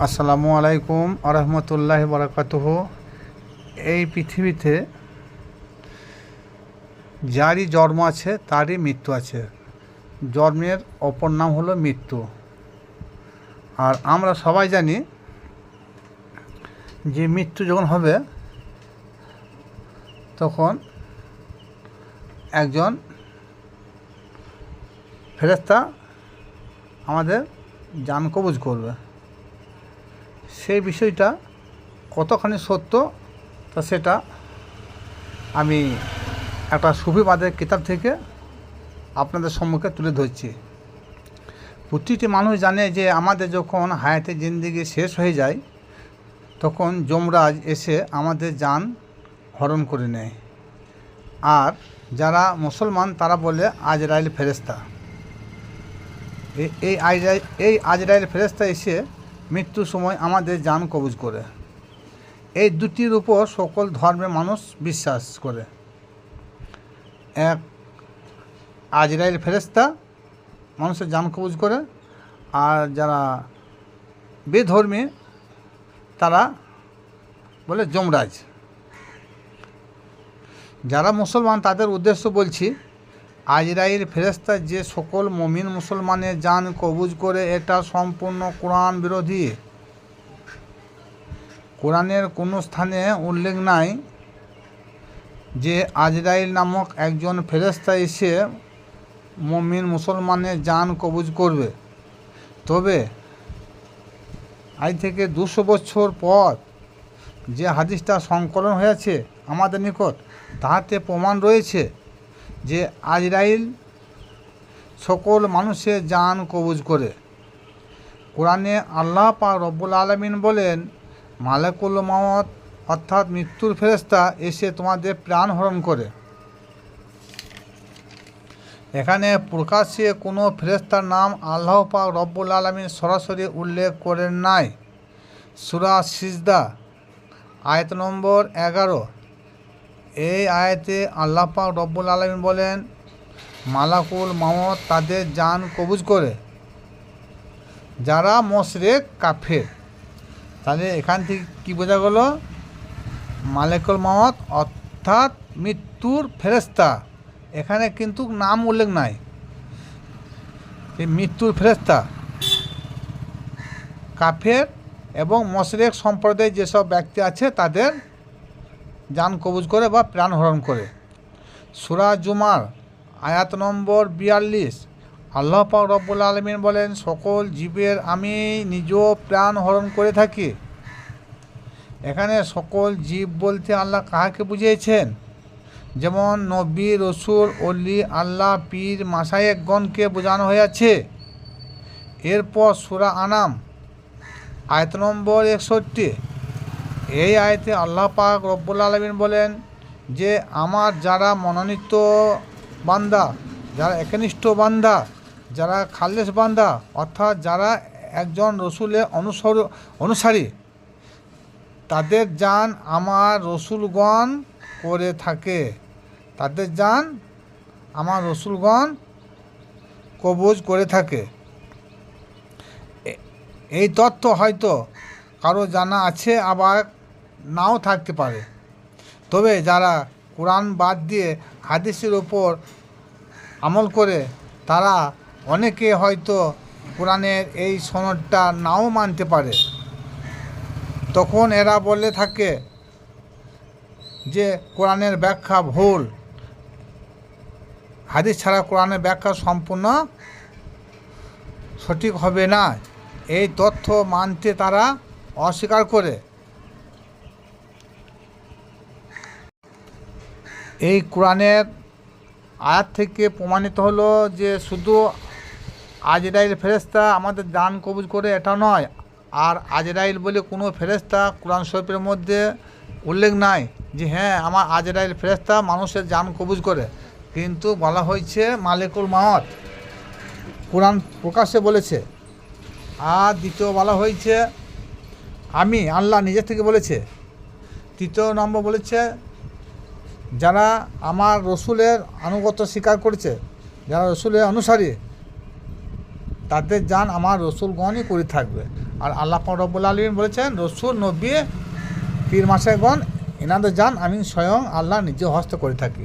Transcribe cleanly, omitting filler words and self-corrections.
আসসালামু আলাইকুম আরহামতুল্লাহ বারাকাতুহু। এই পৃথিবীতে যারই জন্ম আছে তারই মৃত্যু আছে। জন্মের অপর নাম হলো মৃত্যু। আর আমরা সবাই জানি যে মৃত্যু যখন হবে তখন একজন ফেরেশতা আমাদের জান কবজ করবে। সেই বিষয়টা কতখানি সত্য তা সেটা আমি একটা সুফিবাদের কিতাব থেকে আপনাদের সম্মুখে তুলে ধরছি। প্রতিটি মানুষ জানে যে আমাদের যখন হায়াতে জিন্দেগি শেষ হয়ে যায় তখন যমরাজ এসে আমাদের জান হরণ করে নেয়। আর যারা মুসলমান তারা বলে আজরাইল ফেরেশতা। এই আজরাইল ফেরেশতা এসে মৃত্যুর সময় আমাদের জান কবজ করে। এই দুটির উপর সকল ধর্মের মানুষ বিশ্বাস করে। এক, আজরাইল ফেরেশতা মানুষের জান কবজ করে, আর যারা বেধর্মী তারা বলে যমরাজ। যারা মুসলমান তাদের উদ্দেশ্য বলছি, আজরাইল ফেরেশতা যে সকল মুমিন মুসলমানের জান কবজ করে এটা সম্পূর্ণ কোরআন বিরোধী। কোরআনের কোনো স্থানে উল্লেখ নাই যে আজরাইল নামক একজন ফেরেশতা এসে মুমিন মুসলমানের জান কবজ করবে। তবে আজ থেকে 200 বছর পর যে হাদিসটা সংকলন হয়েছে আমাদের নিকট, তাহাতে প্রমাণ রয়েছে যে আজরাইল সকল মানুষের জান কবজ করে। কোরআনে আল্লাহ পাক রব্বুল আলামিন বলেন, মালাকুল মউত অর্থাৎ মৃত্যুর ফেরেশতা এসে তোমাদের প্রাণ হরণ করে। এখানে প্রকাশ্যে কোনো ফেরেশতার নাম আল্লাহ পাক রব্বুল আলামিন সরাসরি উল্লেখ করেন নাই। সূরা সিজদা আয়াত নম্বর 11, এই আয়াতে আল্লাহ পাক রব্বুল আলামিন বলেন, মালাকুল মউত তাদের জান কবজ করে যারা মুশরিক কাফের। তাহলে এখান থেকে কী বোঝা গেল? মালাকুল মউত অর্থাৎ মৃত্যুর ফেরেশতা, এখানে কিন্তু নাম উল্লেখ নাই। এই মৃত্যুর ফেরেশতা কাফের এবং মুশরিক সম্প্রদায়ের যেসব ব্যক্তি আছে তাদের জান কবজ করে বা প্রাণ হরণ করে। সূরা জুমার আয়াত নম্বর 42, আল্লাহ পাক রব্বুল আলামিন বলেন, সকল জীবের আমি নিজ প্রাণ হরণ করে থাকি। এখানে সকল জীব বলতে আল্লাহ কাহাকে বুঝিয়েছেন? যেমন নবী, রসুল, অলি, আল্লাহ, পীর, মাশায়েখগণকে বোঝানো হয়েছে। এরপর সূরা আনাম আয়াত নম্বর 61, এই আয়াতে আল্লাহ পাক রব্বুল আলামিন বলেন যে আমার যারা মনোনীত বান্দা, যারা একনিষ্ঠ বান্দা, যারা খালেস বান্দা, অর্থাৎ যারা একজন রসুলের অনুসারী, তাদের জান আমার রসুলগণ করে থাকে। তাদের জান আমার রসুলগণ কবজ করে থাকে। এই তথ্য হয়তো কারো জানা আছে, আবার নাও থাকতে পারে। তবে যারা কোরআন বাদ দিয়ে হাদিসের ওপর আমল করে তারা অনেকে হয়তো কোরআনের এই সনদটা নাও মানতে পারে। তখন এরা বলে থাকে যে কোরআনের ব্যাখ্যা ভুল, হাদিস ছাড়া কোরআনের ব্যাখ্যা সম্পূর্ণ সঠিক হবে না। এই তথ্য মানতে তারা অস্বীকার করে। এই কোরআনের আয়াত থেকে প্রমাণিত হলো যে শুধু আজরাইল ফেরেশতা আমাদের জান কবজ করে এটা নয়, আর আজরাইল বলে কোনো ফেরেশতা কোরআন শরীফের মধ্যে উল্লেখ নাই যে হ্যাঁ আমার আজরাইল ফেরেশতা মানুষের জান কবজ করে। কিন্তু বলা হয়েছে মালিকুল মউত, কোরআন প্রকাশ্যে বলেছে। আর দ্বিতীয় বলা হয়েছে আমি আল্লাহ নিজের থেকে বলেছে। তৃতীয় নম্বর বলেছে যারা আমার রসুলের আনুগত্য স্বীকার করেছে, যারা রসুলের অনুসারী, তাদের জান আমার রসুলগণই করে থাকবে। আর আল্লাহ পাক রব্বুল আলামিন বলেছেন রসুল নবী পীর মাসেগণ এনাদের জান আমি স্বয়ং আল্লাহ নিজে হস্ত করে থাকি।